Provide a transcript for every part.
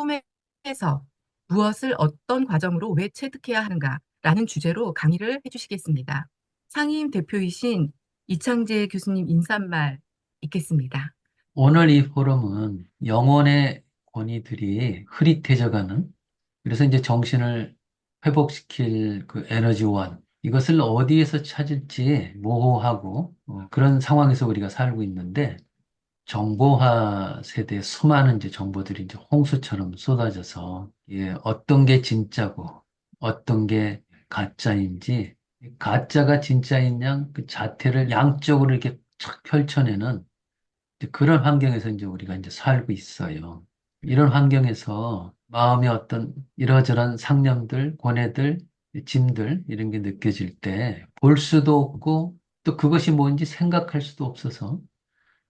꿈에서 무엇을 어떤 과정으로 왜 체득해야 하는가라는 주제로 강의를 해주시겠습니다. 상임 대표이신 이창재 교수님 인사말 있겠습니다. 오늘 이 포럼은 영혼의 권위들이 흐릿해져가는, 그래서 이제 정신을 회복시킬 그 에너지원, 이것을 어디에서 찾을지 모호하고 그런 상황에서 우리가 살고 있는데, 정보화 세대의 수많은 이제 정보들이 이제 홍수처럼 쏟아져서, 어떤 게 진짜고 어떤 게 가짜인지, 가짜가 진짜인 양 그 자태를 양쪽으로 이렇게 쫙 펼쳐내는 이제 그런 환경에서 이제 우리가 이제 살고 있어요. 이런 환경에서 마음의 어떤 이러저런 상념들, 고뇌들, 짐들, 이런 게 느껴질 때 볼 수도 없고 또 그것이 뭔지 생각할 수도 없어서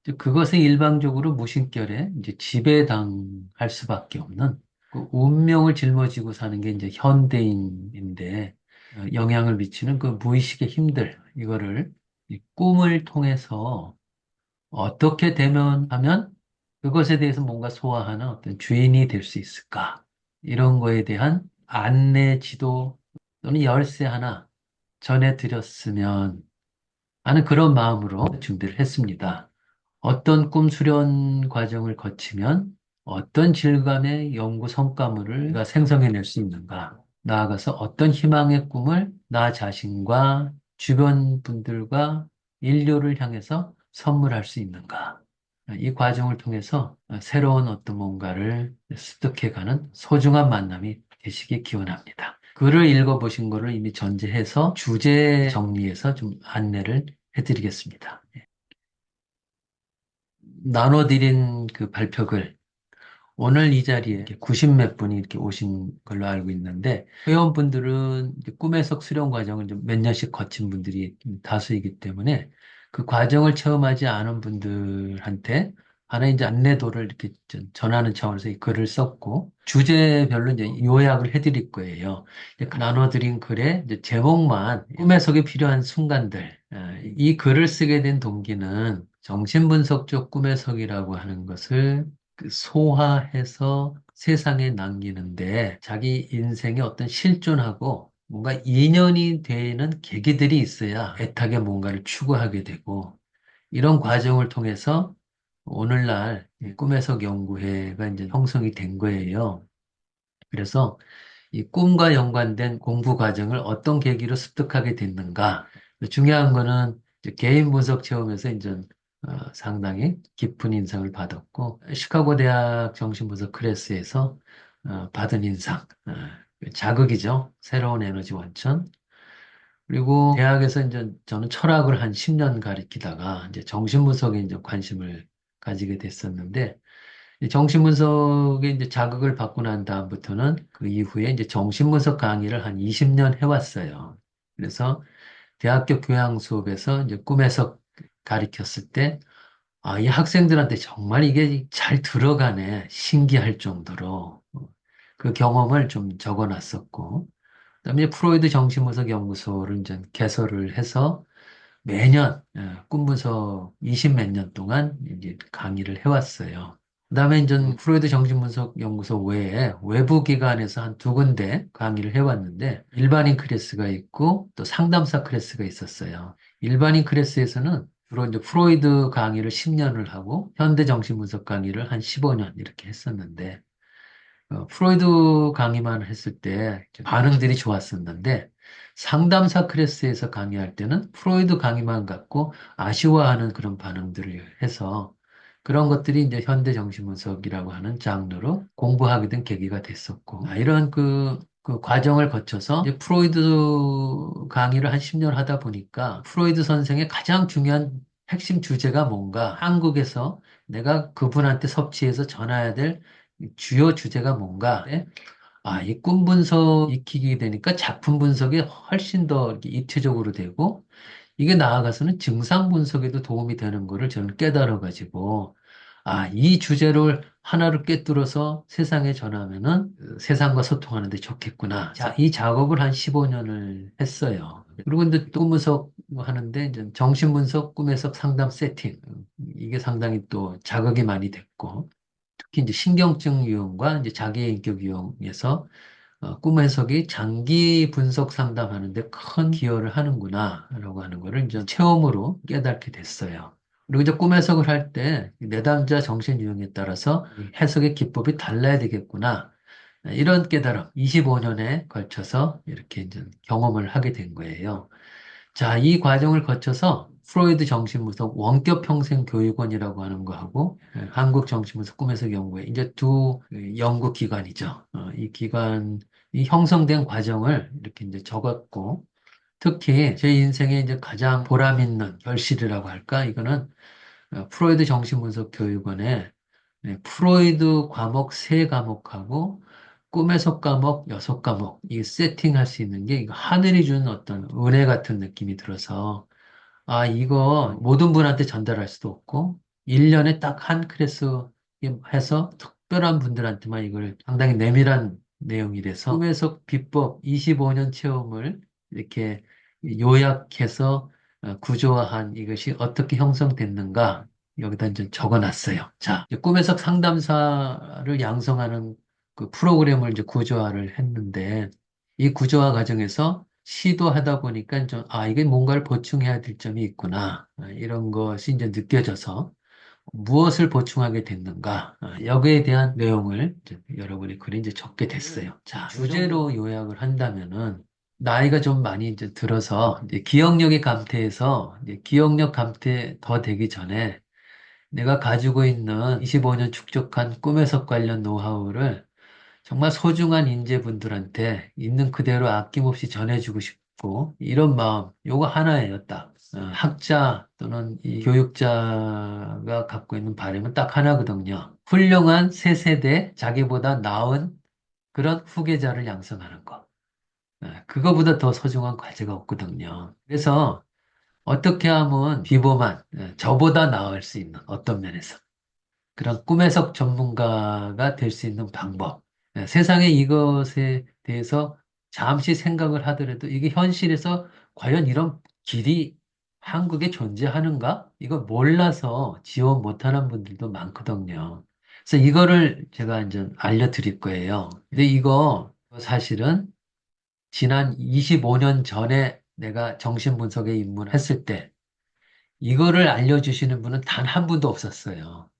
이제 그것에 일방적으로 무심결에 이제 지배당할 수밖에 없는 그 운명을 짊어지고 사는 게 이제 현대인인데 영향을 미치는 그 무의식의 힘들, 이거를 이 꿈을 통해서 어떻게 대면하면 그것에 대해서 뭔가 소화하는 어떤 주인이 될 수 있을까? 이런 거에 대한 안내 지도 또는 열쇠 하나 전해드렸으면 하는 그런 마음으로 준비를 했습니다. 어떤 꿈 수련 과정을 거치면 어떤 질감의 연구 성과물을 우리가 생성해낼 수 있는가? 나아가서 어떤 희망의 꿈을 나 자신과 주변 분들과 인류를 향해서 선물할 수 있는가? 이 과정을 통해서 새로운 어떤 뭔가를 습득해가는 소중한 만남이 되시기 기원합니다. 글을 읽어보신 거를 이미 전제해서 주제 정리해서 좀 안내를 해드리겠습니다. 나눠드린 그 발표글, 오늘 이 자리에 90 몇 분이 이렇게 오신 걸로 알고 있는데, 회원분들은 이제 꿈의 석 수련 과정을 좀 몇 년씩 거친 분들이 다수이기 때문에 그 과정을 체험하지 않은 분들한테 하나 이제 안내도를 이렇게 전하는 차원에서 이 글을 썼고, 주제별로 이제 요약을 해드릴 거예요. 이제 그 나눠드린 글의 이제 제목만 꿈의 석에 필요한 순간들, 이 글을 쓰게 된 동기는 정신분석적 꿈의 석이라고 하는 것을 그 소화해서 세상에 남기는데 자기 인생의 어떤 실존하고 뭔가 인연이 되는 계기들이 있어야 애타게 뭔가를 추구하게 되고 이런 과정을 통해서 오늘날 이 꿈해석 연구회가 이제 형성이 된 거예요. 그래서 이 꿈과 연관된 공부 과정을 어떤 계기로 습득하게 됐는가. 중요한 거는 이제 개인 분석 체험에서 이제 상당히 깊은 인상을 받았고, 시카고 대학 정신분석 클래스에서 받은 인상, 자극이죠. 새로운 에너지 원천. 그리고 대학에서 이제 저는 철학을 한 10년 가리키다가 이제 정신분석에 이제 관심을 가지게 됐었는데, 이 정신분석에 이제 자극을 받고 난 다음부터는 그 이후에 이제 정신분석 강의를 한 20년 해왔어요. 그래서 대학교 교양 수업에서 이제 꿈에서 가리켰을 때, 아, 이 학생들한테 정말 이게 잘 들어가네. 신기할 정도로. 그 경험을 좀 적어 놨었고, 그다음에 프로이드 정신분석 연구소를 이제 개설을 해서 매년 꿈 분석 20 몇 년 동안 이제 강의를 해왔어요. 그다음에 이제 프로이드 정신분석 연구소 외에 외부 기관에서 한 두 군데 강의를 해왔는데 일반인 클래스가 있고 또 상담사 클래스가 있었어요. 일반인 클래스에서는 주로 이제 프로이드 강의를 10년을 하고 현대 정신분석 강의를 한 15년 이렇게 했었는데 프로이드 강의만 했을 때 반응들이 좋았었는데 상담사 클래스에서 강의할 때는 프로이드 강의만 갖고 아쉬워하는 그런 반응들을 해서 그런 것들이 이제 현대 정신분석이라고 하는 장르로 공부하게 된 계기가 됐었고 이런 그 과정을 거쳐서 이제 프로이드 강의를 한 10년 하다 보니까 프로이드 선생의 가장 중요한 핵심 주제가 뭔가 한국에서 내가 그분한테 섭취해서 전해야 될 주요 주제가 뭔가? 네? 이 꿈 분석 익히게 되니까 작품 분석에 훨씬 더 이렇게 입체적으로 되고, 이게 나아가서는 증상 분석에도 도움이 되는 거를 저는 깨달아가지고, 이 주제를 하나를 꿰뚫어서 세상에 전하면은 세상과 소통하는 데 좋겠구나. 자, 이 작업을 한 15년을 했어요. 그리고 이제 또 분석 하는데, 이제 정신분석, 꿈에서 상담 세팅. 이게 상당히 또 자극이 많이 됐고, 특히 이제 신경증 유형과 이제 자기애인격 유형에서 꿈 해석이 장기 분석 상담하는데 큰 기여를 하는구나라고 하는 거를 이제 체험으로 깨닫게 됐어요. 그리고 이제 꿈 해석을 할 때 내담자 정신 유형에 따라서 이 해석의 기법이 달라야 되겠구나. 이런 깨달음 25년에 걸쳐서 이렇게 이제 경험을 하게 된 거예요. 자, 이 과정을 거쳐서 프로이드 정신분석 원격 평생 교육원이라고 하는 거하고 한국 정신분석 꿈에서 연구회 이제 두 연구 기관이죠. 이 기관이 형성된 과정을 이렇게 이제 적었고 특히 제 인생에 이제 가장 보람 있는 결실이라고 할까? 이거는 프로이드 정신분석 교육원에 프로이드 과목 세 과목하고 꿈에서 과목 여섯 과목 이 세팅할 수 있는 게 이거 하늘이 준 어떤 은혜 같은 느낌이 들어서 아 이거 모든 분한테 전달할 수도 없고 1년에 딱 한 클래스 해서 특별한 분들한테만 이걸 상당히 내밀한 내용이라서 꿈에서 비법 25년 체험을 이렇게 요약해서 구조화한 이것이 어떻게 형성됐는가 여기다 이제 적어놨어요. 자, 이제 꿈에서 상담사를 양성하는 그 프로그램을 이제 구조화를 했는데 이 구조화 과정에서 시도하다 보니까 좀, 아, 이게 뭔가를 보충해야 될 점이 있구나. 이런 것이 이제 느껴져서 무엇을 보충하게 됐는가. 여기에 대한 내용을 이제 여러분이 글에 이제 적게 됐어요. 자, 주제로 요약을 한다면은 나이가 좀 많이 이제 들어서 이제 기억력이 감퇴해서 이제 기억력 감퇴 더 되기 전에 내가 가지고 있는 25년 축적한 꿈에서 관련 노하우를 정말 소중한 인재분들한테 있는 그대로 아낌없이 전해주고 싶고 이런 마음 요거 하나예요 딱. 학자 또는 이 교육자가 갖고 있는 바람은 딱 하나거든요. 훌륭한 새 세대 자기보다 나은 그런 후계자를 양성하는 거. 그거보다 더 소중한 과제가 없거든요. 그래서 어떻게 하면 비범한 저보다 나을 수 있는 어떤 면에서 그런 꿈해석 전문가가 될 수 있는 방법. 세상에 이것에 대해서 잠시 생각을 하더라도 이게 현실에서 과연 이런 길이 한국에 존재하는가? 이거 몰라서 지원 못하는 분들도 많거든요. 그래서 이거를 제가 이제 알려드릴 거예요. 근데 이거 사실은 지난 25년 전에 내가 정신분석에 입문했을 때 이거를 알려주시는 분은 단 한 분도 없었어요.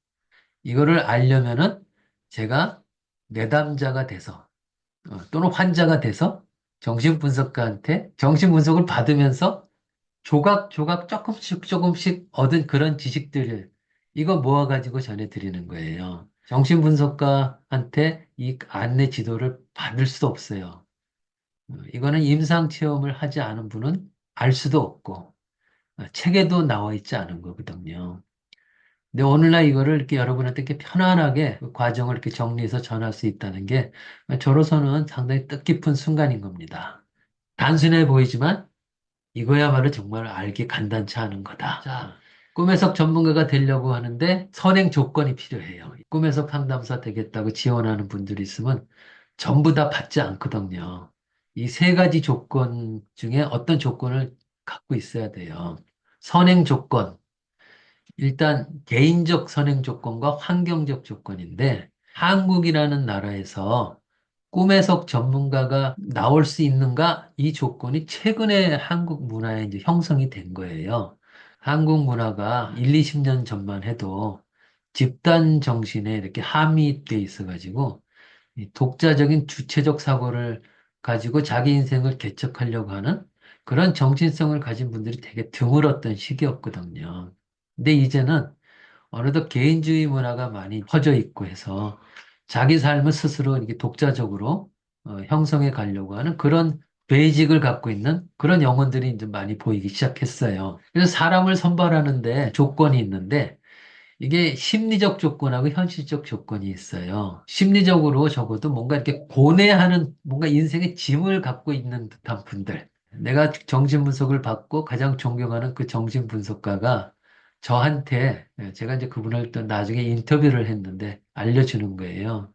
이거를 알려면은 제가 내담자가 돼서 또는 환자가 돼서 정신분석가한테 정신분석을 받으면서 조각조각 조금씩 조금씩 얻은 그런 지식들을 이거 모아가지고 전해드리는 거예요. 정신분석가한테 이 안내 지도를 받을 수도 없어요. 이거는 임상체험을 하지 않은 분은 알 수도 없고 책에도 나와 있지 않은 거거든요. 근데 오늘날 이거를 이렇게 여러분한테 이렇게 편안하게 그 과정을 이렇게 정리해서 전할 수 있다는 게 저로서는 상당히 뜻깊은 순간인 겁니다. 단순해 보이지만 이거야말로 정말 알기 간단치 않은 거다. 자, 꿈해석 전문가가 되려고 하는데 선행 조건이 필요해요. 꿈해석 상담사 되겠다고 지원하는 분들이 있으면 전부 다 받지 않거든요. 이 세 가지 조건 중에 어떤 조건을 갖고 있어야 돼요. 선행 조건. 일단 개인적 선행 조건과 환경적 조건인데 한국이라는 나라에서 꿈해석 전문가가 나올 수 있는가? 이 조건이 최근에 한국 문화에 이제 형성이 된 거예요. 한국 문화가 1, 20년 전만 해도 집단 정신에 이렇게 함의돼 있어가지고 이 독자적인 주체적 사고를 가지고 자기 인생을 개척하려고 하는 그런 정신성을 가진 분들이 되게 드물었던 시기였거든요. 근데 이제는 어느덧 개인주의 문화가 많이 퍼져 있고 해서 자기 삶을 스스로 이렇게 독자적으로 형성해 가려고 하는 그런 베이직을 갖고 있는 그런 영혼들이 이제 많이 보이기 시작했어요. 그래서 사람을 선발하는데 조건이 있는데 이게 심리적 조건하고 현실적 조건이 있어요. 심리적으로 적어도 뭔가 이렇게 고뇌하는 뭔가 인생의 짐을 갖고 있는 듯한 분들. 내가 정신분석을 받고 가장 존경하는 그 정신분석가가 저한테 제가 이제 그분을 또 나중에 인터뷰를 했는데 알려주는 거예요.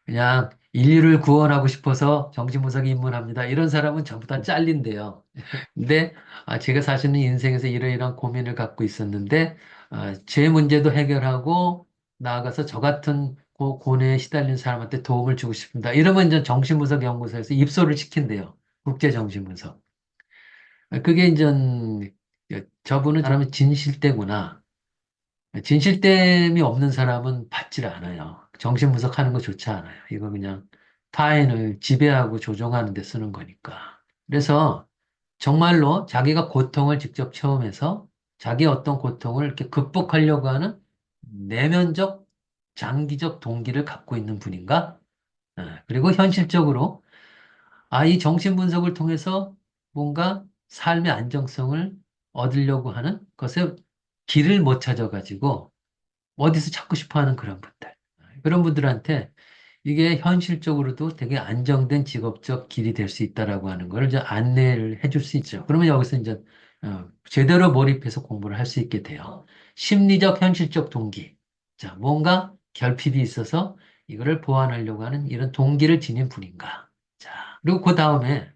그냥 인류를 구원하고 싶어서 정신분석에 입문합니다. 이런 사람은 전부 다 잘린대요. 근데 제가 사실은 인생에서 이러이러한 고민을 갖고 있었는데 제 문제도 해결하고 나아가서 저 같은 고뇌에 시달린 사람한테 도움을 주고 싶습니다. 이러면 이제 정신분석연구소에서 입소를 시킨대요. 국제정신분석. 그게 이제 저분은 사람이 진실되구나. 진실됨이 없는 사람은 받질 않아요. 정신분석하는 거 좋지 않아요. 이거 그냥 타인을 지배하고 조종하는 데 쓰는 거니까. 그래서 정말로 자기가 고통을 직접 체험해서 자기 어떤 고통을 이렇게 극복하려고 하는 내면적, 장기적 동기를 갖고 있는 분인가? 그리고 현실적으로, 이 정신분석을 통해서 뭔가 삶의 안정성을 얻으려고 하는 것에 길을 못 찾아가지고 어디서 찾고 싶어 하는 그런 분들. 그런 분들한테 이게 현실적으로도 되게 안정된 직업적 길이 될 수 있다라고 하는 걸 이제 안내를 해줄 수 있죠. 그러면 여기서 이제 제대로 몰입해서 공부를 할 수 있게 돼요. 심리적, 현실적 동기. 자, 뭔가 결핍이 있어서 이거를 보완하려고 하는 이런 동기를 지닌 분인가. 자, 그리고 그 다음에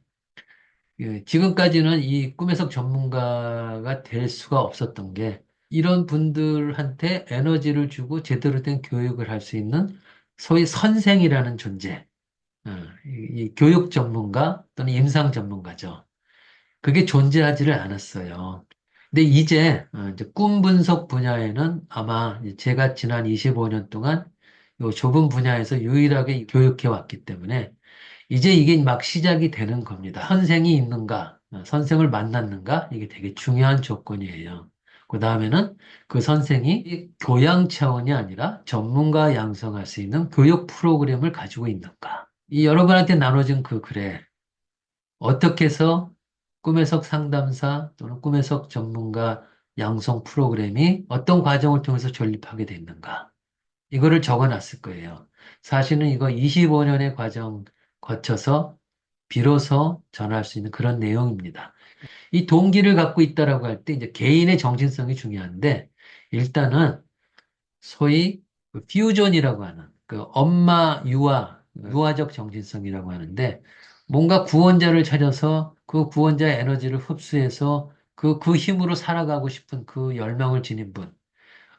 지금까지는 이 꿈해석 전문가가 될 수가 없었던 게 이런 분들한테 에너지를 주고 제대로 된 교육을 할 수 있는 소위 선생이라는 존재, 이 교육 전문가 또는 임상 전문가죠. 그게 존재하지를 않았어요. 근데 이제 꿈 분석 분야에는 아마 제가 지난 25년 동안 요 좁은 분야에서 유일하게 교육해 왔기 때문에 이제 이게 막 시작이 되는 겁니다. 선생이 있는가, 선생을 만났는가, 이게 되게 중요한 조건이에요. 그 다음에는 그 선생이 교양 차원이 아니라 전문가 양성할 수 있는 교육 프로그램을 가지고 있는가. 이 여러분한테 나눠진 그 글에 어떻게 해서 꿈해석 상담사 또는 꿈해석 전문가 양성 프로그램이 어떤 과정을 통해서 존립하게 됐는가. 이거를 적어 놨을 거예요. 사실은 이거 25년의 과정 거쳐서 비로소 전할 수 있는 그런 내용입니다. 이 동기를 갖고 있다라고 할 때 이제 개인의 정신성이 중요한데 일단은 소위 그 퓨전이라고 하는 그 엄마 유아적 정신성이라고 하는데 뭔가 구원자를 찾아서 그 구원자의 에너지를 흡수해서 그 힘으로 살아가고 싶은 그 열망을 지닌 분.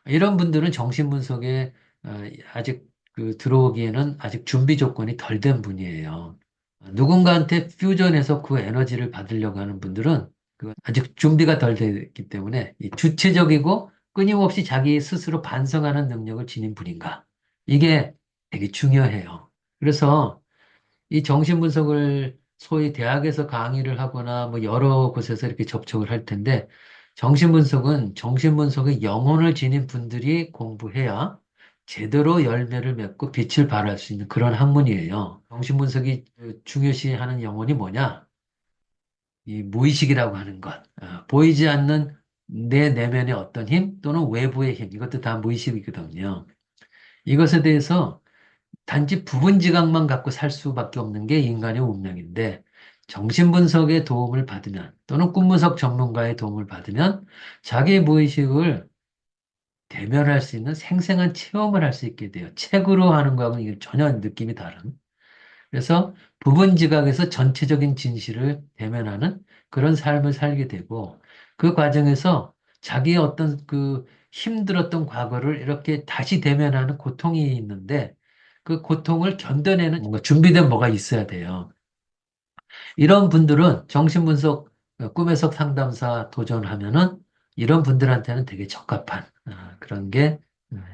이런 분들은 정신분석에 아직 들어오기에는 아직 준비 조건이 덜 된 분이에요. 누군가한테 퓨전해서 그 에너지를 받으려고 하는 분들은 아직 준비가 덜 됐기 때문에 이 주체적이고 끊임없이 자기 스스로 반성하는 능력을 지닌 분인가. 이게 되게 중요해요. 그래서 이 정신분석을 소위 대학에서 강의를 하거나 뭐 여러 곳에서 이렇게 접촉을 할 텐데 정신분석은 정신분석의 영혼을 지닌 분들이 공부해야 제대로 열매를 맺고 빛을 발할 수 있는 그런 학문이에요. 정신분석이 중요시하는 영혼이 뭐냐? 이 무의식이라고 하는 것. 보이지 않는 내 내면의 어떤 힘 또는 외부의 힘. 이것도 다 무의식이거든요. 이것에 대해서 단지 부분 지각만 갖고 살 수밖에 없는 게 인간의 운명인데 정신분석의 도움을 받으면 또는 꿈분석 전문가의 도움을 받으면 자기 무의식을 대면할 수 있는 생생한 체험을 할 수 있게 돼요. 책으로 하는 거하고는 이게 전혀 느낌이 다른. 그래서 부분 지각에서 전체적인 진실을 대면하는 그런 삶을 살게 되고 그 과정에서 자기의 어떤 힘들었던 과거를 이렇게 다시 대면하는 고통이 있는데 그 고통을 견뎌내는 뭔가 준비된 뭐가 있어야 돼요. 이런 분들은 정신분석, 꿈해석 상담사 도전하면은 이런 분들한테는 되게 적합한 그런 게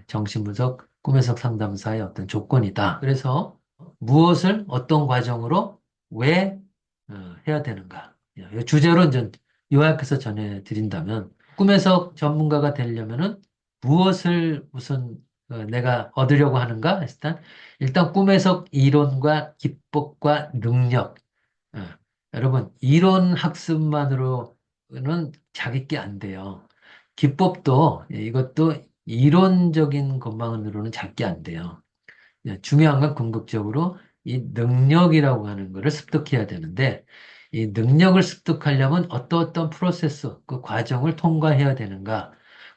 정신분석, 꿈해석 상담사의 어떤 조건이다. 그래서 무엇을 어떤 과정으로 왜 해야 되는가. 이 주제로 이제 요약해서 전해드린다면 꿈해석 전문가가 되려면은 무엇을 우선 내가 얻으려고 하는가 했을 때 일단 꿈해석 이론과 기법과 능력 예. 여러분, 이론 학습만으로는 자기 게 안 돼요. 기법도, 이것도 이론적인 것만으로는 자기 안 돼요. 중요한 건 궁극적으로 이 능력이라고 하는 거를 습득해야 되는데, 이 능력을 습득하려면 어떤 프로세스, 그 과정을 통과해야 되는가,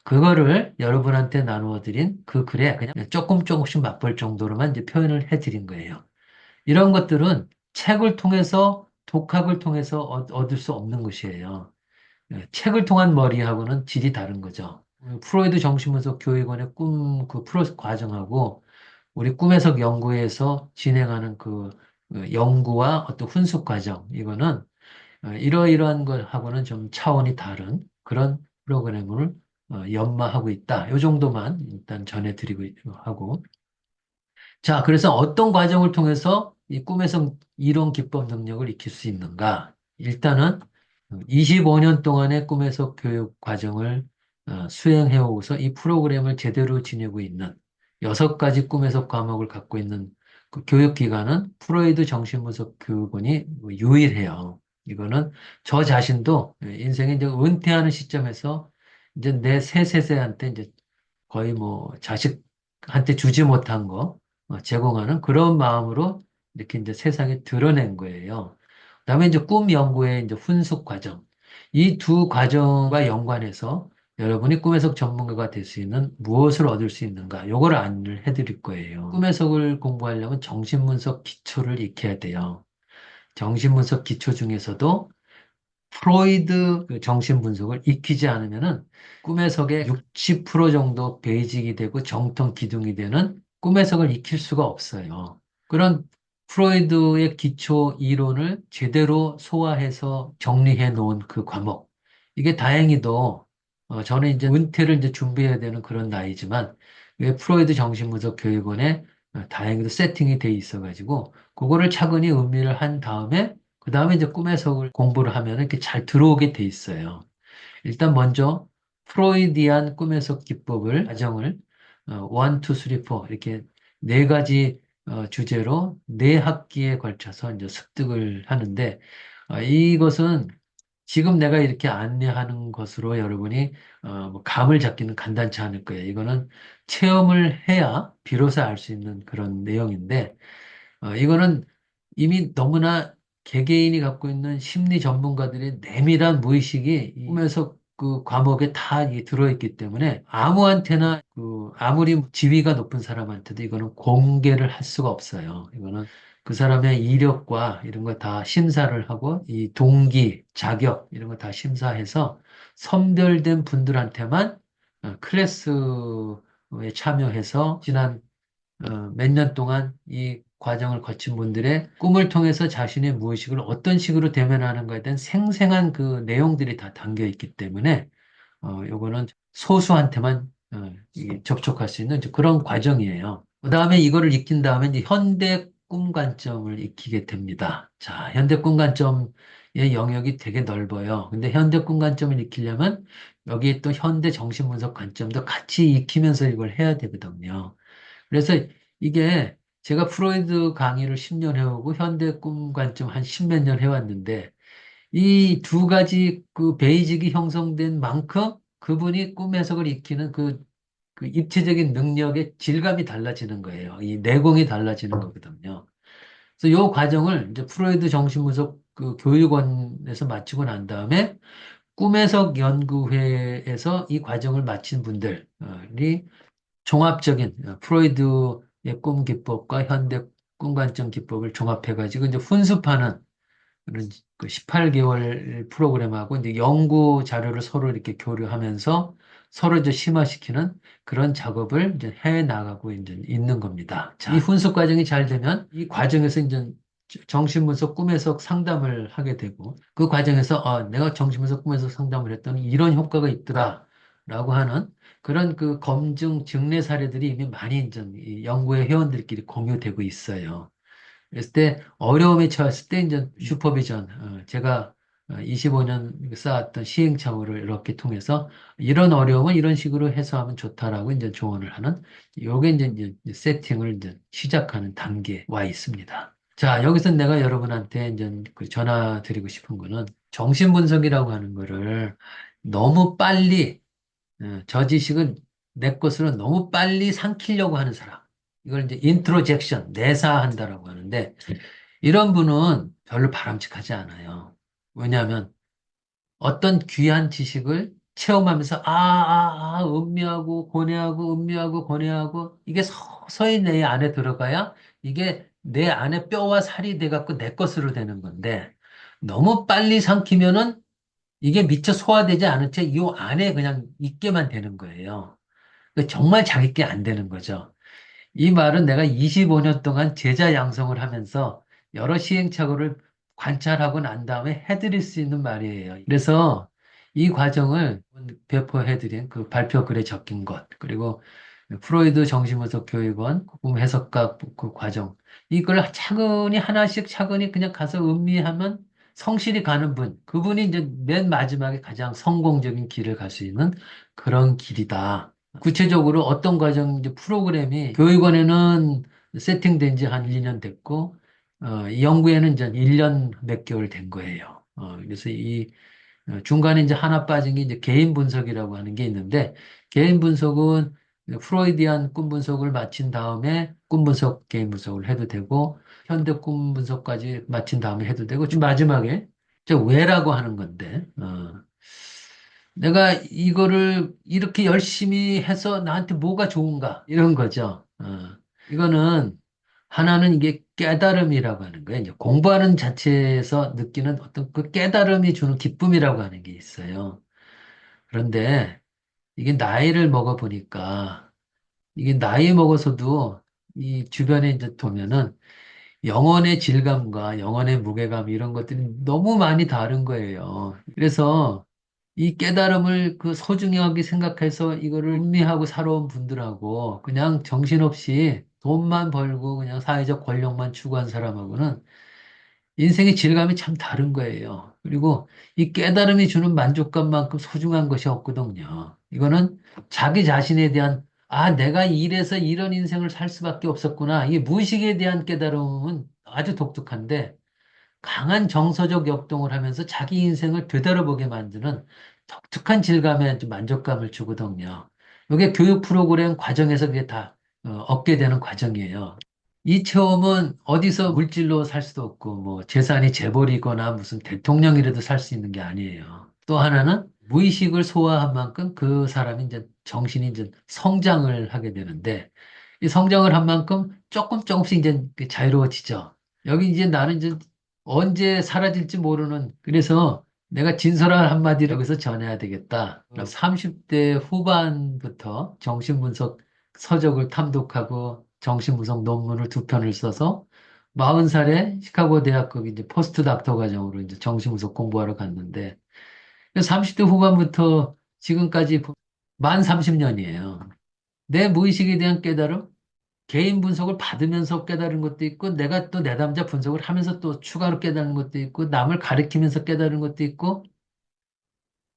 그거를 여러분한테 나누어 드린 그 글에 그냥 조금씩 맛볼 정도로만 이제 표현을 해 드린 거예요. 이런 것들은 책을 통해서, 독학을 통해서 얻을 수 없는 것이에요. 책을 통한 머리하고는 질이 다른 거죠. 프로이드 정신분석 교육원의 꿈 그 프로 과정하고 우리 꿈해석 연구에서 진행하는 그 연구와 어떤 훈수 과정, 이거는 이러이러한 것하고는 좀 차원이 다른 그런 프로그램을 연마하고 있다. 이 정도만 일단 전해드리고 하고. 자, 그래서 어떤 과정을 통해서 이 꿈에서 이론 기법 능력을 익힐 수 있는가? 일단은 25년 동안의 꿈에서 교육 과정을 수행해 오고서 이 프로그램을 제대로 지니고 있는 6가지 꿈에서 과목을 갖고 있는 그 교육기관은 프로이드 정신분석 교육원이 뭐 유일해요. 이거는 저 자신도 인생에 이제 은퇴하는 시점에서 이제 내 세 세세한테 이제 거의 뭐 자식한테 주지 못한 거 제공하는 그런 마음으로 이렇게 이제 세상에 드러낸 거예요. 그다음에 이제 꿈 연구의 이제 훈숙 과정. 이 두 과정과 연관해서 여러분이 꿈 해석 전문가가 될 수 있는 무엇을 얻을 수 있는가? 요걸 안내를 해드릴 거예요. 꿈 해석을 공부하려면 정신분석 기초를 익혀야 돼요. 정신분석 기초 중에서도 프로이드 그 정신 분석을 익히지 않으면은 꿈 해석의 60% 정도 베이직이 되고 정통 기둥이 되는 꿈 해석을 익힐 수가 없어요. 그런 프로이드의 기초 이론을 제대로 소화해서 정리해 놓은 그 과목. 이게 다행히도 저는 이제 은퇴를 이제 준비해야 되는 그런 나이지만 왜 프로이드 정신분석 교육원에 다행히도 세팅이 돼 있어가지고 그거를 차근히 음미를 한 다음에 그 다음에 이제 꿈 해석을 공부를 하면 이렇게 잘 들어오게 돼 있어요. 일단 먼저 프로이디안 꿈 해석 기법을 과정을 1, 2, 3, 4 이렇게 4가지 주제로 4학기에 걸쳐서 이제 습득을 하는데 이것은 지금 내가 이렇게 안내하는 것으로 여러분이 뭐 감을 잡기는 간단치 않을 거예요. 이거는 체험을 해야 비로소 알 수 있는 그런 내용인데 이거는 이미 너무나 개개인이 갖고 있는 심리 전문가들의 내밀한 무의식이 이 꿈에서 그 과목에 다 이게 들어있기 때문에 아무한테나 아무리 지위가 높은 사람한테도 이거는 공개를 할 수가 없어요. 이거는 그 사람의 이력과 이런 거 다 심사를 하고 이 동기, 자격 이런 거 다 심사해서 선별된 분들한테만 클래스에 참여해서 지난 몇 년 동안 이 과정을 거친 분들의 꿈을 통해서 자신의 무의식을 어떤 식으로 대면하는가에 대한 생생한 그 내용들이 다 담겨 있기 때문에 요거는 소수한테만 이게 접촉할 수 있는 이제 그런 과정이에요. 그 다음에 이거를 익힌 다음에 이제 현대 꿈 관점을 익히게 됩니다. 자, 현대 꿈 관점의 영역이 되게 넓어요. 근데 현대 꿈 관점을 익히려면 여기에 또 현대 정신분석 관점도 같이 익히면서 이걸 해야 되거든요. 그래서 이게 제가 프로이드 강의를 10년 해오고 현대 꿈 관점 한 10몇 년 해왔는데 이 2가지 그 베이직이 형성된 만큼 그분이 꿈 해석을 익히는 그 입체적인 능력의 질감이 달라지는 거예요. 이 내공이 달라지는 거거든요. 그래서 이 과정을 이제 프로이드 정신분석 그 교육원에서 마치고 난 다음에 꿈해석 연구회에서 이 과정을 마친 분들이 종합적인 프로이드의 꿈 기법과 현대 꿈 관점 기법을 종합해가지고 이제 훈습하는 그런 그 18개월 프로그램하고 이제 연구 자료를 서로 이렇게 교류하면서 서로 이제 심화시키는 그런 작업을 이제 해 나가고 이제 있는 겁니다. 자, 이 훈습 과정이 잘 되면 이 과정에서 이제 정신분석 꿈에서 상담을 하게 되고 그 과정에서 내가 정신분석 꿈에서 상담을 했더니 이런 효과가 있더라라고 하는 그런 그 검증 증례 사례들이 이미 많이 이제 이 연구의 회원들끼리 공유되고 있어요. 그랬을 때 어려움에 처했을 때 이제 슈퍼비전 제가 25년 쌓았던 시행착오를 이렇게 통해서 이런 어려움은 이런 식으로 해소하면 좋다라고 이제 조언을 하는 요게 이제 세팅을 이제 시작하는 단계에 와 있습니다. 자, 여기서 내가 여러분한테 이제 그 전화 드리고 싶은 거는 정신분석이라고 하는 거를 너무 빨리 저 지식은 내 것으로 너무 빨리 삼키려고 하는 사람. 이걸 이제 인트로젝션, 내사한다라고 하는데, 이런 분은 별로 바람직하지 않아요. 왜냐하면 어떤 귀한 지식을 체험하면서, 음미하고, 고뇌하고, 음미하고, 고뇌하고, 이게 서서히 내 안에 들어가야 이게 내 안에 뼈와 살이 돼갖고 내 것으로 되는 건데, 너무 빨리 삼키면은 이게 미처 소화되지 않은 채 이 안에 그냥 있게만 되는 거예요. 그러니까 정말 자기 게 안 되는 거죠. 이 말은 내가 25년 동안 제자 양성을 하면서 여러 시행착오를 관찰하고 난 다음에 해드릴 수 있는 말이에요. 그래서 이 과정을 배포해드린 그 발표 글에 적힌 것, 그리고 프로이드 정신분석 교육원 꿈 해석학 그 과정, 이걸 차근히 하나씩 차근히 그냥 가서 음미하면 성실히 가는 분, 그분이 이제 맨 마지막에 가장 성공적인 길을 갈 수 있는 그런 길이다. 구체적으로 어떤 과정, 이제 프로그램이 교육원에는 세팅된 지 한 1년 됐고, 이 연구에는 이제 1년 몇 개월 된 거예요. 그래서 이 중간에 이제 하나 빠진 게 이제 개인 분석이라고 하는 게 있는데, 개인 분석은 프로이디안 꿈 분석을 마친 다음에 꿈 분석, 개인 분석을 해도 되고, 현대 꿈 분석까지 마친 다음에 해도 되고, 지금 마지막에 저 왜라고 하는 건데, 내가 이거를 이렇게 열심히 해서 나한테 뭐가 좋은가? 이런 거죠. 이거는 하나는 이게 깨달음이라고 하는 거예요. 이제 공부하는 자체에서 느끼는 어떤 그 깨달음이 주는 기쁨이라고 하는 게 있어요. 그런데 이게 나이를 먹어 보니까 이게 나이 먹어서도 이 주변에 이제 보면은 영혼의 질감과 영혼의 무게감 이런 것들이 너무 많이 다른 거예요. 그래서 이 깨달음을 그 소중하게 생각해서 이거를 음미하고 살아온 분들하고 그냥 정신없이 돈만 벌고 그냥 사회적 권력만 추구한 사람하고는 인생의 질감이 참 다른 거예요. 그리고 이 깨달음이 주는 만족감만큼 소중한 것이 없거든요. 이거는 자기 자신에 대한 내가 이래서 이런 인생을 살 수밖에 없었구나. 이 무의식에 대한 깨달음은 아주 독특한데 강한 정서적 역동을 하면서 자기 인생을 되돌아보게 만드는 독특한 질감의 만족감을 주거든요. 이게 교육 프로그램 과정에서 그게 다 얻게 되는 과정이에요. 이 체험은 어디서 물질로 살 수도 없고, 뭐, 재산이 재벌이거나 무슨 대통령이라도 살 수 있는 게 아니에요. 또 하나는 무의식을 소화한 만큼 그 사람이 이제 정신이 이제 성장을 하게 되는데, 이 성장을 한 만큼 조금씩 이제 자유로워지죠. 여기 이제 나는 이제 언제 사라질지 모르는, 그래서 내가 진솔한 한마디를 여기서 전해야 되겠다. 30대 후반부터 정신분석 서적을 탐독하고 정신분석 논문을 2편을 써서 40살에 시카고 대학 거기 이제 포스트 닥터 과정으로 이제 정신분석 공부하러 갔는데 30대 후반부터 지금까지 만 30년이에요. 내 무의식에 대한 깨달음, 개인 분석을 받으면서 깨달은 것도 있고 내가 또 내담자 분석을 하면서 또 추가로 깨달은 것도 있고 남을 가르치면서 깨달은 것도 있고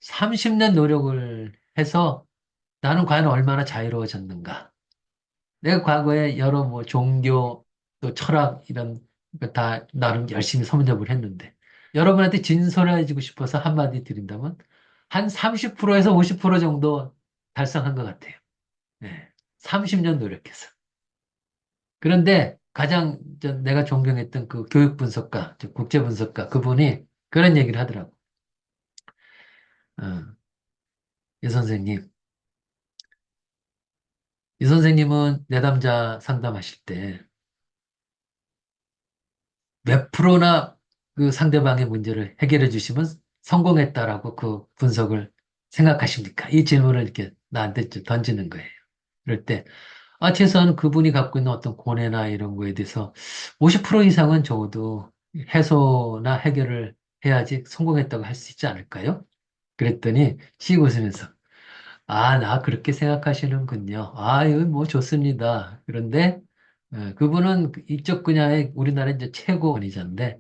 30년 노력을 해서 나는 과연 얼마나 자유로워졌는가. 내가 과거에 여러 뭐 종교 또 철학 이런 거다 나름 열심히 섭렵을 했는데 여러분한테 진솔해지고 싶어서 한마디 드린다면 한 30%에서 50% 정도 달성한 것 같아요. 네. 30년 노력해서. 그런데 가장 내가 존경했던 그 교육 분석가, 국제 분석가 그분이 그런 얘기를 하더라고. 어, 이 선생님, 이 선생님은 내담자 상담하실 때 몇 프로나 그 상대방의 문제를 해결해 주시면 성공했다라고 그 분석을 생각하십니까? 이 질문을 이렇게 나한테 좀 던지는 거예요. 그럴 때, 최소한 그분이 갖고 있는 어떤 고뇌나 이런 거에 대해서 50% 이상은 적어도 해소나 해결을 해야지 성공했다고 할 수 있지 않을까요? 그랬더니 씩 웃으면서, 나 그렇게 생각하시는군요. 이거 뭐 좋습니다. 그런데 그분은 이쪽 분야의 우리나라 이제 최고 권위자인데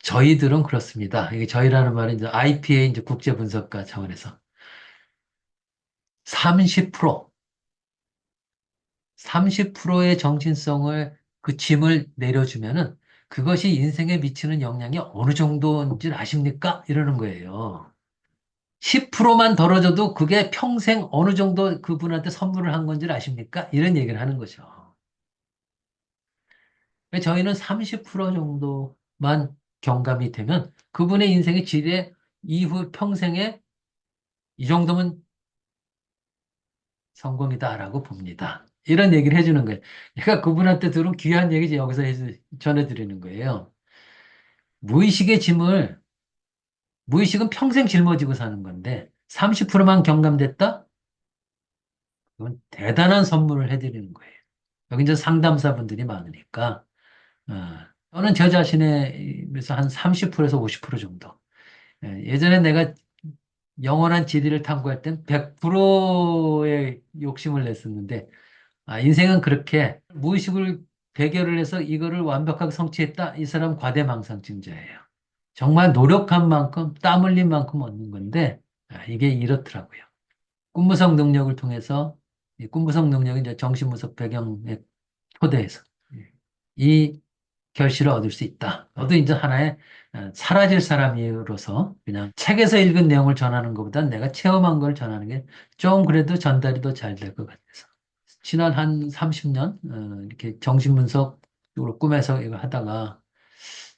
저희들은 그렇습니다. 이게 저희라는 말은 이제 IPA 이제 국제 분석가 차원에서 30%, 30%의 정신성을 그 짐을 내려주면은 그것이 인생에 미치는 영향이 어느 정도인지 아십니까? 이러는 거예요. 10%만 덜어줘도 그게 평생 어느 정도 그분한테 선물을 한 건지 아십니까? 이런 얘기를 하는 거죠. 저희는 30% 정도만 경감이 되면 그분의 인생의 질에 이후 평생에 이 정도면 성공이다라고 봅니다. 이런 얘기를 해주는 거예요. 그러니까 그분한테 들은 귀한 얘기지 여기서 전해드리는 거예요. 무의식의 짐을 무의식은 평생 짊어지고 사는 건데 30%만 경감됐다? 그건 대단한 선물을 해드리는 거예요. 여기 이제 상담사분들이 많으니까 어, 저는 저 자신에서 한 30%에서 50% 정도. 예전에 내가 영원한 지리를 탐구할 땐 100%의 욕심을 냈었는데 인생은 그렇게 무의식을 배결을 해서 이거를 완벽하게 성취했다. 이 사람 과대망상증자예요. 정말 노력한 만큼 땀 흘린 만큼 얻는 건데 이게 이렇더라고요. 꿈무성 능력을 통해서 이 꿈무성 능력이 이제 정신분석 배경에 토대해서 이 결실을 얻을 수 있다. 너도 이제 하나의 사라질 사람으로서 그냥 책에서 읽은 내용을 전하는 것보다 내가 체험한 걸 전하는 게 좀 그래도 전달이 더 잘 될 것 같아서. 지난 한 30년 이렇게 정신분석으로 꿈에서 이거 하다가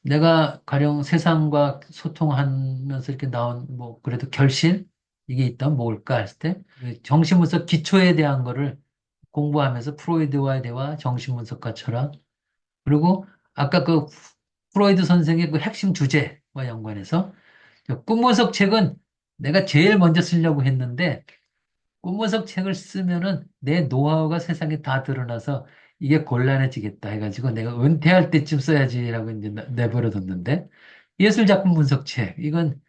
내가 가령 세상과 소통하면서 이렇게 나온 뭐 그래도 결실 이게 있다면 뭘까 했을 때 정신분석 기초에 대한 거를 공부하면서 프로이드와의 대화, 정신분석과 철학 그리고 아까 그 프로이드 선생의 그 핵심 주제와 연관해서 꿈분석 책은 내가 제일 먼저 쓰려고 했는데 꿈분석 책을 쓰면은 내 노하우가 세상에 다 드러나서 이게 곤란해지겠다 해가지고 내가 은퇴할 때쯤 써야지라고 이제 내버려뒀는데 예술작품 분석책 이건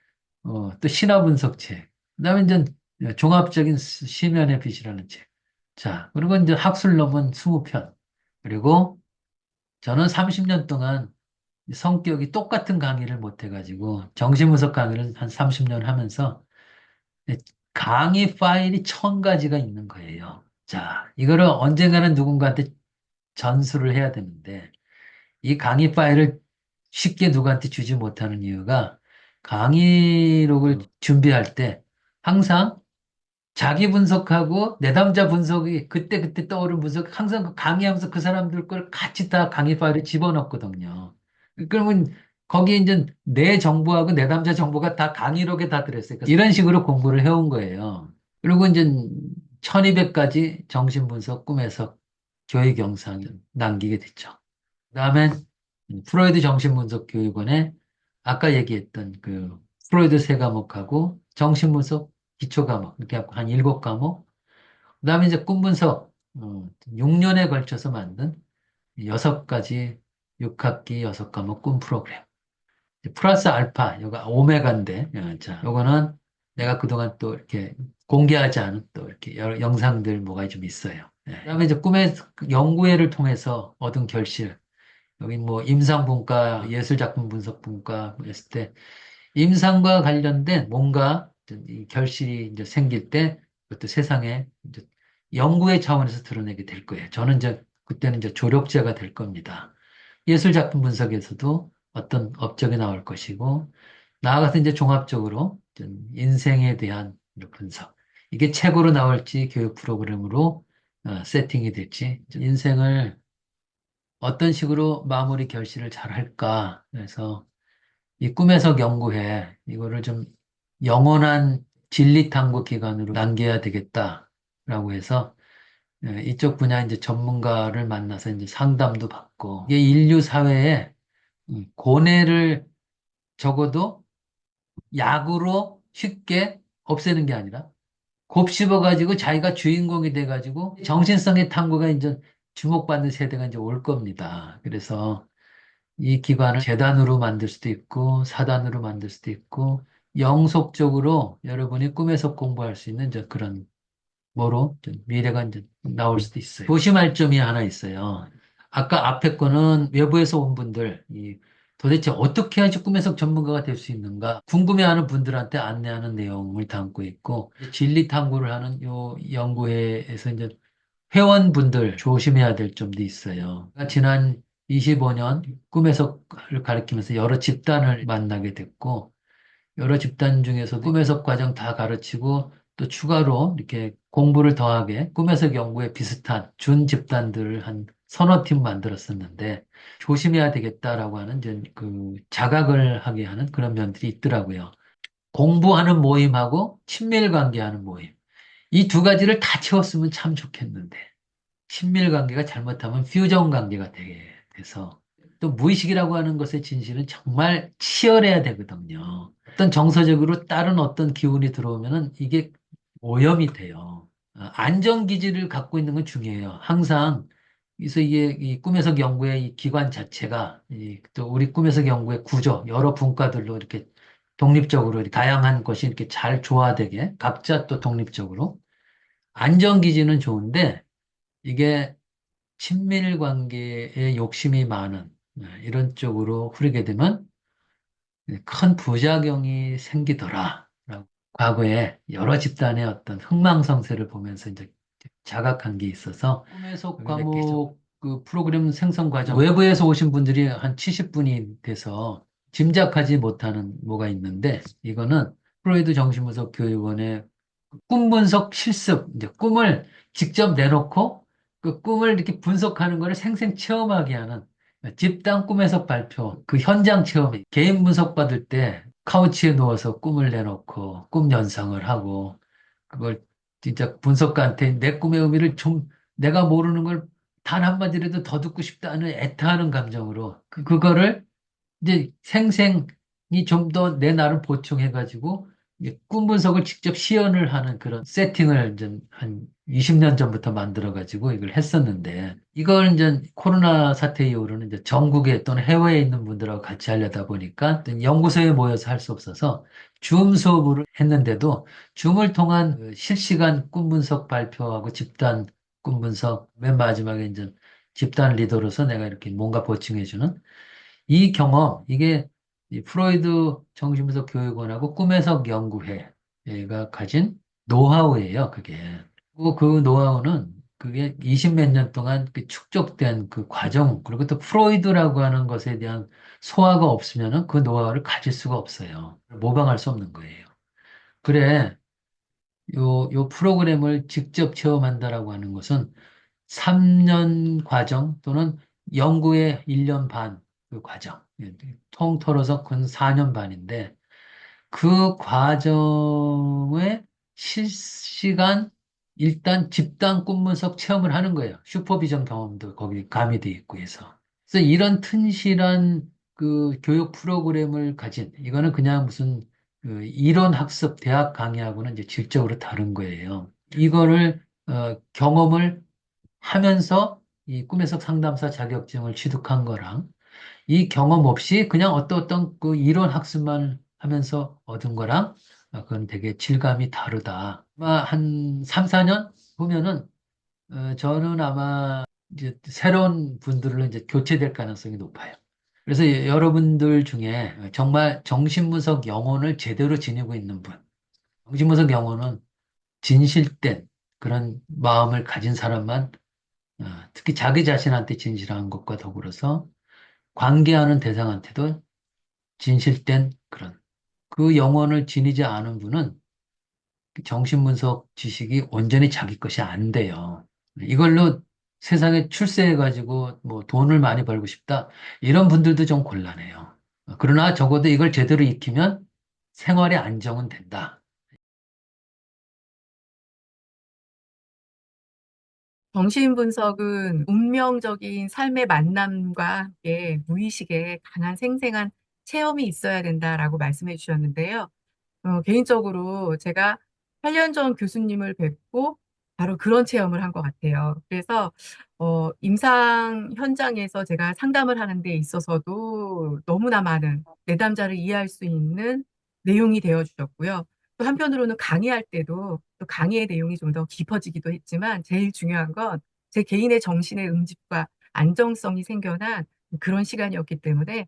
또 신화 분석책 그다음에 이제 종합적인 시면의 빛이라는 책. 자, 그리고 이제 학술론문 20편. 그리고 저는 30년 동안 성격이 똑같은 강의를 못 해가지고 정신분석 강의를 한 30년 하면서 강의 파일이 1000가지가 있는 거예요. 자, 이거를 언젠가는 누군가한테 전수를 해야 되는데 이 강의 파일을 쉽게 누구한테 주지 못하는 이유가 강의록을 준비할 때 항상 자기 분석하고 내담자 분석이 그때그때 떠오른 분석 항상 그 강의하면서 그 사람들 걸 같이 다 강의 파일에 집어넣거든요. 그러면 거기에 이제 내 정보하고 내담자 정보가 다 강의록에 다 들어있어요. 이런 식으로 공부를 해온 거예요. 그리고 이제 1200가지 정신분석, 꿈에서 교육 영상 남기게 됐죠. 그다음에 프로이드 정신분석 교육원에 아까 얘기했던 그 프로이드 세 과목하고 정신분석 기초 과목 이렇게 하고 한 7과목 그다음에 이제 꿈분석 6년에 걸쳐서 만든 6가지 6학기 6과목 꿈 프로그램 플러스 알파 요가 오메가인데 자 요거는 내가 그동안 또 이렇게 공개하지 않은 또 이렇게 여러 영상들 뭐가 좀 있어요. 그다음에 이제 꿈의 연구회를 통해서 얻은 결실 여기 뭐 임상분과 예술작품 분석분과 뭐 했을 때 임상과 관련된 뭔가 이 결실이 이제 생길 때 그것도 세상에 이제 연구의 차원에서 드러내게 될 거예요. 저는 이제 그때는 이제 조력자가 될 겁니다. 예술작품 분석에서도 어떤 업적이 나올 것이고 나아가서 이제 종합적으로 인생에 대한 분석 이게 책으로 나올지 교육 프로그램으로 세팅이 될지 인생을 어떤 식으로 마무리 결실을 잘 할까 그래서 이 꿈에서 연구해 이거를 좀 영원한 진리 탐구 기관으로 남겨야 되겠다라고 해서 이쪽 분야 이제 전문가를 만나서 이제 상담도 받고 이게 인류 사회에 고뇌를 적어도 약으로 쉽게 없애는 게 아니라 곱씹어가지고 자기가 주인공이 돼가지고 정신성의 탐구가 이제 주목받는 세대가 이제 올 겁니다. 그래서 이 기관을 재단으로 만들 수도 있고 사단으로 만들 수도 있고 영속적으로 여러분이 꿈에서 공부할 수 있는 이제 그런 뭐로 미래가 이제 나올 수도 있어요. 조심할 점이 하나 있어요. 아까 앞에 거는 외부에서 온 분들 도대체 어떻게 해야지 꿈해석 전문가가 될 수 있는가 궁금해하는 분들한테 안내하는 내용을 담고 있고 진리 탐구를 하는 요 연구회에서 이제 회원분들 조심해야 될 점도 있어요. 지난 25년 꿈해석을 가르치면서 여러 집단을 만나게 됐고 여러 집단 중에서도 꿈해석 과정 다 가르치고 또 추가로 이렇게 공부를 더하게 꿈해석 연구에 비슷한 준 집단들을 한 서너 팀 만들었었는데 조심해야 되겠다라고 하는 이제 그 자각을 하게 하는 그런 면들이 있더라고요. 공부하는 모임하고 친밀 관계하는 모임. 이 두 가지를 다 채웠으면 참 좋겠는데 친밀 관계가 잘못하면 퓨전 관계가 되게 돼서 또 무의식이라고 하는 것의 진실은 정말 치열해야 되거든요. 어떤 정서적으로 다른 어떤 기운이 들어오면은 이게 오염이 돼요. 안전기지를 갖고 있는 건 중요해요. 항상 그래서 이게 이 꿈에서 연구의 이 기관 자체가 또 우리 꿈에서 연구의 구조 여러 분과들로 이렇게 독립적으로 이렇게 다양한 것이 이렇게 잘 조화되게 각자 또 독립적으로 안전기지는 좋은데 이게 친밀 관계에 욕심이 많은 이런 쪽으로 흐르게 되면 큰 부작용이 생기더라. 라고 과거에 여러 집단의 어떤 흥망성쇠를 보면서 이제 자각한 게 있어서 꿈에서 과목 그 프로그램 생성 과정 외부에서 오신 분들이 한 70분이 돼서 짐작하지 못하는 뭐가 있는데 이거는 프로이드 정신분석 교육원의 꿈 분석 실습 이제 꿈을 직접 내놓고 그 꿈을 이렇게 분석하는 거를 생생 체험하게 하는 집단 꿈 해석 발표 그 현장 체험 개인 분석 받을 때 카우치에 누워서 꿈을 내놓고 꿈 연상을 하고 그걸 진짜 분석가한테 내 꿈의 의미를 좀 내가 모르는 걸 단 한마디라도 더 듣고 싶다는 애타하는 감정으로 그거를 이제 생생히 좀 더 내 나름 보충해가지고 이제 꿈 분석을 직접 시연을 하는 그런 세팅을 이제 한 20년 전부터 만들어가지고 이걸 했었는데 이걸 이제 코로나 사태 이후로는 이제 전국에 또는 해외에 있는 분들하고 같이 하려다 보니까 연구소에 모여서 할 수 없어서 줌 수업을 했는데도 줌을 통한 그 실시간 꿈 분석 발표하고 집단 꿈 분석 맨 마지막에 이제 집단 리더로서 내가 이렇게 뭔가 보충해주는 이 경험, 이게 이 프로이드 정신분석 교육원하고 꿈해석 연구회가 가진 노하우예요, 그게. 그 노하우는 그게 20 몇 년 동안 그 축적된 그 과정, 그리고 또 프로이드라고 하는 것에 대한 소화가 없으면은 그 노하우를 가질 수가 없어요. 모방할 수 없는 거예요. 그래, 요 프로그램을 직접 체험한다라고 하는 것은 3년 과정 또는 연구의 1년 반 그 과정, 통틀어서 근 4년 반인데 그 과정에 실시간 일단 집단 꿈 분석 체험을 하는 거예요. 슈퍼비전 경험도 거기 가미돼 있고 해서. 그래서 이런 튼실한 그 교육 프로그램을 가진 이거는 그냥 무슨 그 이론 학습 대학 강의하고는 이제 질적으로 다른 거예요. 이거를 경험을 하면서 이 꿈에서 상담사 자격증을 취득한 거랑 이 경험 없이 그냥 어떤 그 이론 학습만 하면서 얻은 거랑 그건 되게 질감이 다르다. 아마 한 3, 4년 보면은 저는 아마 이제 새로운 분들로 이제 교체될 가능성이 높아요. 그래서 여러분들 중에 정말 정신분석 영혼을 제대로 지니고 있는 분, 정신분석 영혼은 진실된 그런 마음을 가진 사람만 특히 자기 자신한테 진실한 것과 더불어서 관계하는 대상한테도 진실된 그런 그 영혼을 지니지 않은 분은 그 정신분석 지식이 온전히 자기 것이 안 돼요. 이걸로 세상에 출세해가지고 뭐 돈을 많이 벌고 싶다 이런 분들도 좀 곤란해요. 그러나 적어도 이걸 제대로 익히면 생활의 안정은 된다. 정신분석은 운명적인 삶의 만남과 함께 무의식에 강한 생생한 체험이 있어야 된다라고 말씀해 주셨는데요. 개인적으로 제가 8년 전 교수님을 뵙고 바로 그런 체험을 한 것 같아요. 그래서 임상 현장에서 제가 상담을 하는 데 있어서도 너무나 많은 내담자를 이해할 수 있는 내용이 되어 주셨고요. 또 한편으로는 강의할 때도 또 강의의 내용이 좀 더 깊어지기도 했지만 제일 중요한 건 제 개인의 정신의 응집과 안정성이 생겨난 그런 시간이었기 때문에